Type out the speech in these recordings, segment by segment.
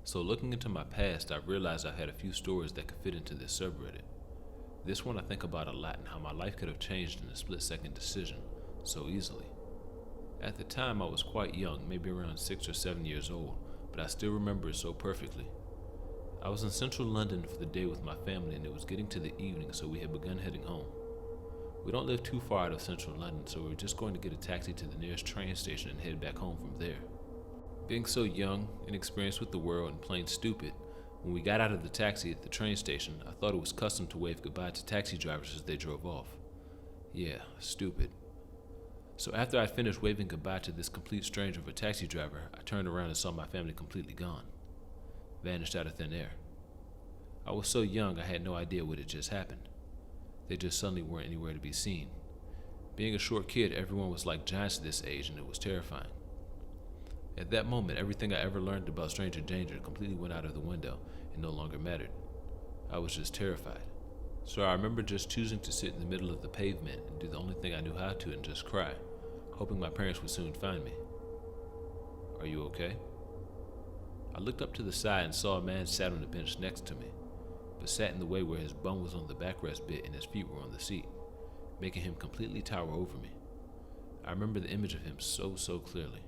So looking into my past, I realized I had a few stories that could fit into this subreddit. This one I think about a lot and how my life could have changed in a split-second decision so easily. At the time I was quite young, maybe around 6 or 7 years old, but I still remember it so perfectly. I was in central London for the day with my family and it was getting to the evening, so we had begun heading home. We don't live too far out of central London, so we were just going to get a taxi to the nearest train station and head back home from there. Being so young, inexperienced with the world, and plain stupid, when we got out of the taxi at the train station, I thought it was custom to wave goodbye to taxi drivers as they drove off. Yeah, stupid. So after I finished waving goodbye to this complete stranger of a taxi driver, I turned around and saw my family completely gone. Vanished out of thin air. I was so young I had no idea what had just happened. They just suddenly weren't anywhere to be seen. Being a short kid, everyone was like giants at this age and it was terrifying. At that moment, everything I ever learned about stranger danger completely went out of the window and no longer mattered. I was just terrified. So I remember just choosing to sit in the middle of the pavement and do the only thing I knew how to and just cry, hoping my parents would soon find me. Are you okay? I looked up to the side and saw a man sat on the bench next to me, but sat in the way where his bum was on the backrest bit and his feet were on the seat, making him completely tower over me. I remember the image of him so clearly.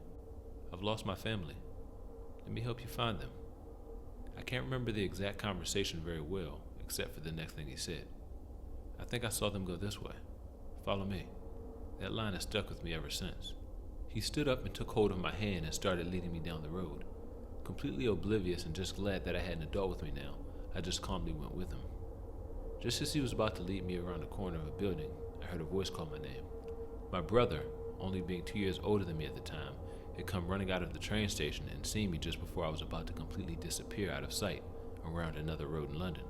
I've lost my family. Let me help you find them. I can't remember the exact conversation very well, except for the next thing he said. I think I saw them go this way. Follow me. That line has stuck with me ever since. He stood up and took hold of my hand and started leading me down the road. Completely oblivious and just glad that I had an adult with me now, I just calmly went with him. Just as he was about to lead me around the corner of a building, I heard a voice call my name. My brother, only being 2 years older than me at the time, had come running out of the train station and seen me just before I was about to completely disappear out of sight around another road in London.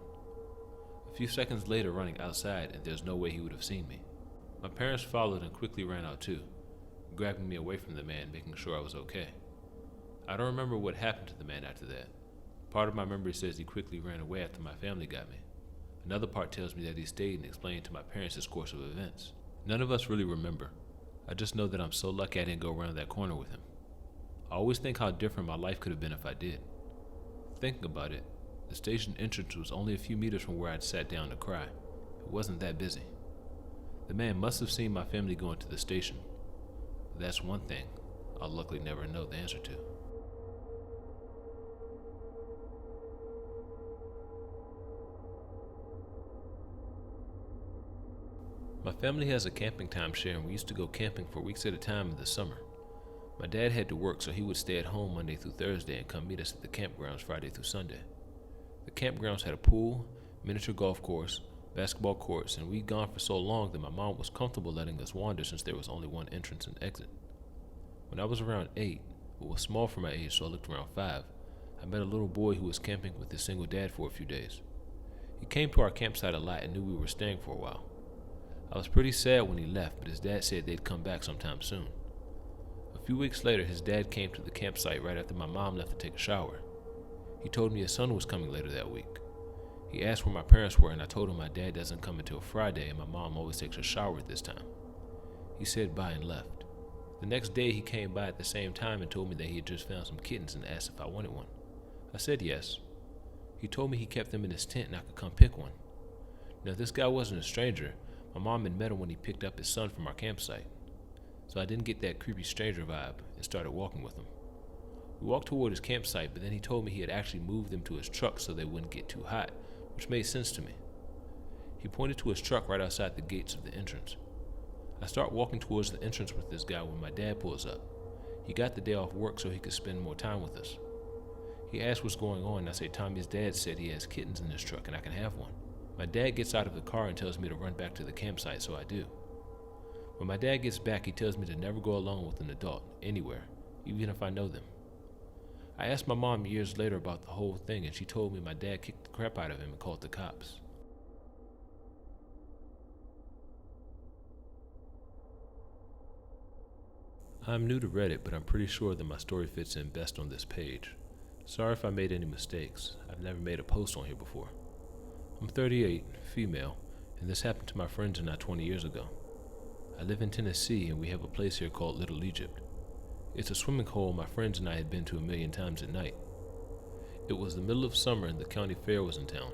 A few seconds later, running outside, and there's no way he would have seen me. My parents followed and quickly ran out too, grabbing me away from the man, making sure I was okay. I don't remember what happened to the man after that. Part of my memory says he quickly ran away after my family got me. Another part tells me that he stayed and explained to my parents his course of events. None of us really remember. I just know that I'm so lucky I didn't go around that corner with him. I always think how different my life could have been if I did. Thinking about it, the station entrance was only a few meters from where I'd sat down to cry. It wasn't that busy. The man must have seen my family going to the station. That's one thing I'll luckily never know the answer to. My family has a camping timeshare and we used to go camping for weeks at a time in the summer. My dad had to work, so he would stay at home Monday through Thursday and come meet us at the campgrounds Friday through Sunday. The campgrounds had a pool, miniature golf course, basketball courts, and we'd gone for so long that my mom was comfortable letting us wander since there was only one entrance and exit. When I was around 8, but was small for my age, so I looked around 5, I met a little boy who was camping with his single dad for a few days. He came to our campsite a lot and knew we were staying for a while. I was pretty sad when he left, but his dad said they'd come back sometime soon. A few weeks later, his dad came to the campsite right after my mom left to take a shower. He told me his son was coming later that week. He asked where my parents were, and I told him my dad doesn't come until Friday and my mom always takes a shower at this time. He said bye and left. The next day, he came by at the same time and told me that he had just found some kittens and asked if I wanted one. I said yes. He told me he kept them in his tent and I could come pick one. Now, this guy wasn't a stranger. My mom had met him when he picked up his son from our campsite. So I didn't get that creepy stranger vibe and started walking with him. We walked toward his campsite, but then he told me he had actually moved them to his truck so they wouldn't get too hot, which made sense to me. He pointed to his truck right outside the gates of the entrance. I start walking towards the entrance with this guy when my dad pulls up. He got the day off work so he could spend more time with us. He asked what's going on, and I say Tommy's dad said he has kittens in his truck and I can have one. My dad gets out of the car and tells me to run back to the campsite, so I do. When my dad gets back, he tells me to never go alone with an adult, anywhere, even if I know them. I asked my mom years later about the whole thing, and she told me my dad kicked the crap out of him and called the cops. I'm new to Reddit, but I'm pretty sure that my story fits in best on this page. Sorry if I made any mistakes. I've never made a post on here before. I'm 38, female, and this happened to my friends and I 20 years ago. I live in Tennessee and we have a place here called Little Egypt. It's a swimming hole my friends and I had been to a million times at night. It was the middle of summer and the county fair was in town.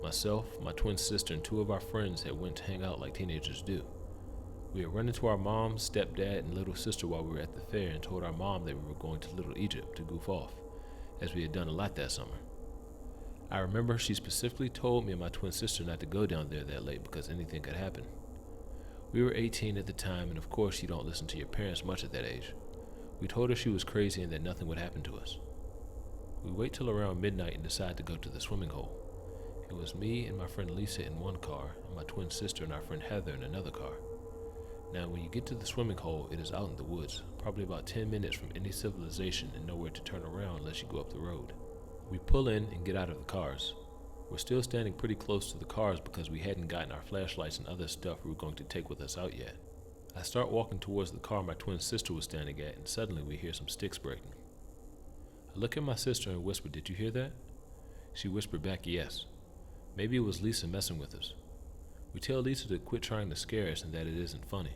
Myself, my twin sister, and two of our friends had went to hang out like teenagers do. We had run into our mom, stepdad, and little sister while we were at the fair and told our mom that we were going to Little Egypt to goof off, as we had done a lot that summer. I remember she specifically told me and my twin sister not to go down there that late because anything could happen. We were 18 at the time, and of course you don't listen to your parents much at that age. We told her she was crazy and that nothing would happen to us. We wait till around midnight and decide to go to the swimming hole. It was me and my friend Lisa in one car, and my twin sister and our friend Heather in another car. Now, when you get to the swimming hole, it is out in the woods, probably about 10 minutes from any civilization and nowhere to turn around unless you go up the road. We pull in and get out of the cars. We're still standing pretty close to the cars because we hadn't gotten our flashlights and other stuff we were going to take with us out yet. I start walking towards the car my twin sister was standing at, and suddenly we hear some sticks breaking. I look at my sister and whisper, "Did you hear that?" She whispered back, "Yes." Maybe it was Lisa messing with us. We tell Lisa to quit trying to scare us and that it isn't funny.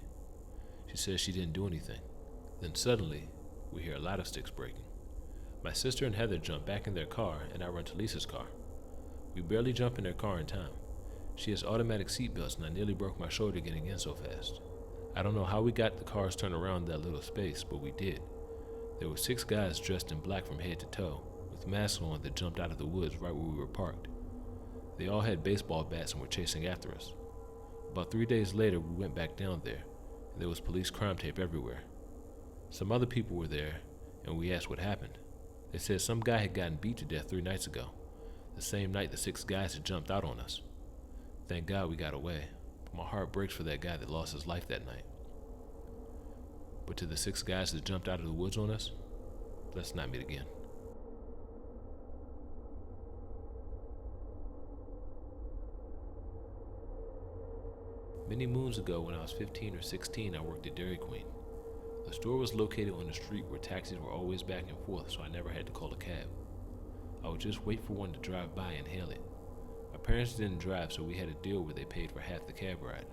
She says she didn't do anything. Then suddenly, we hear a lot of sticks breaking. My sister and Heather jump back in their car, and I run to Lisa's car. We barely jump in their car in time. She has automatic seatbelts, and I nearly broke my shoulder getting in so fast. I don't know how we got the cars turned around that little space, but we did. There were 6 guys dressed in black from head to toe, with masks on that jumped out of the woods right where we were parked. They all had baseball bats and were chasing after us. About 3 days later, we went back down there, and there was police crime tape everywhere. Some other people were there, and we asked what happened. They said some guy had gotten beat to death 3 nights ago, the same night the 6 guys had jumped out on us. Thank God we got away, but my heart breaks for that guy that lost his life that night. But to the 6 guys that jumped out of the woods on us, let's not meet again. Many moons ago, when I was 15 or 16, I worked at Dairy Queen. The store was located on a street where taxis were always back and forth, so I never had to call a cab. I would just wait for one to drive by and hail it. My parents didn't drive, so we had a deal where they paid for half the cab ride.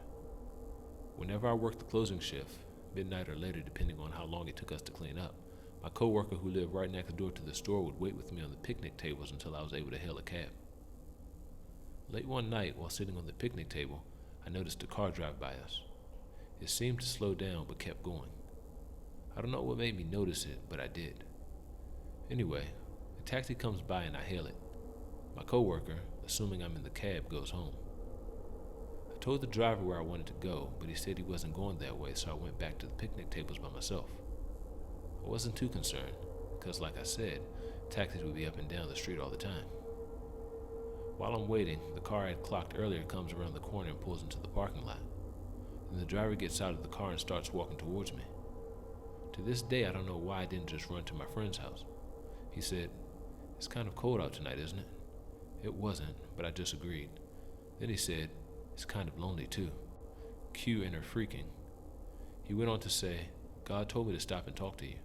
Whenever I worked the closing shift, midnight or later depending on how long it took us to clean up, my coworker who lived right next door to the store would wait with me on the picnic tables until I was able to hail a cab. Late one night, while sitting on the picnic table, I noticed a car drive by us. It seemed to slow down but kept going. I don't know what made me notice it, but I did. Anyway, a taxi comes by and I hail it. My coworker, assuming I'm in the cab, goes home. I told the driver where I wanted to go, but he said he wasn't going that way, so I went back to the picnic tables by myself. I wasn't too concerned, because like I said, taxis would be up and down the street all the time. While I'm waiting, the car I had clocked earlier comes around the corner and pulls into the parking lot. Then the driver gets out of the car and starts walking towards me. To this day, I don't know why I didn't just run to my friend's house. He said, "It's kind of cold out tonight, isn't it?" It wasn't, but I disagreed. Then he said, "It's kind of lonely too. Cue inner freaking." He went on to say, "God told me to stop and talk to you."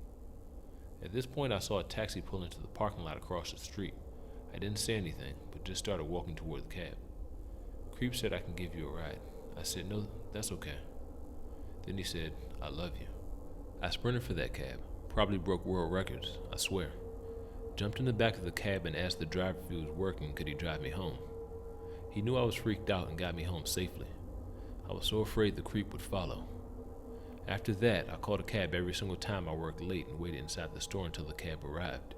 At this point, I saw a taxi pull into the parking lot across the street. I didn't say anything, but just started walking toward the cab. Creep said, "I can give you a ride." I said, "No, that's okay." Then he said, "I love you." I sprinted for that cab, probably broke world records, I swear. Jumped in the back of the cab and asked the driver if he was working, could he drive me home. He knew I was freaked out and got me home safely. I was so afraid the creep would follow. After that, I called a cab every single time I worked late and waited inside the store until the cab arrived.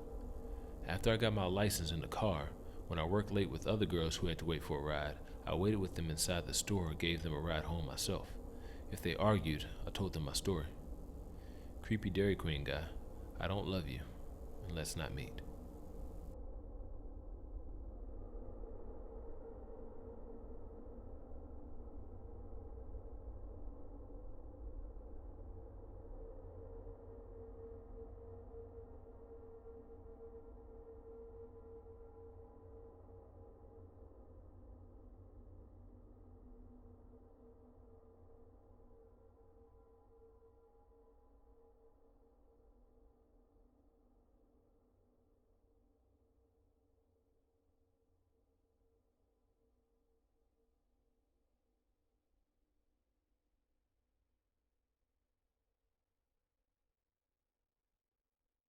After I got my license in the car, when I worked late with other girls who had to wait for a ride, I waited with them inside the store and gave them a ride home myself. If they argued, I told them my story. Creepy Dairy Queen guy, I don't love you, and let's not meet.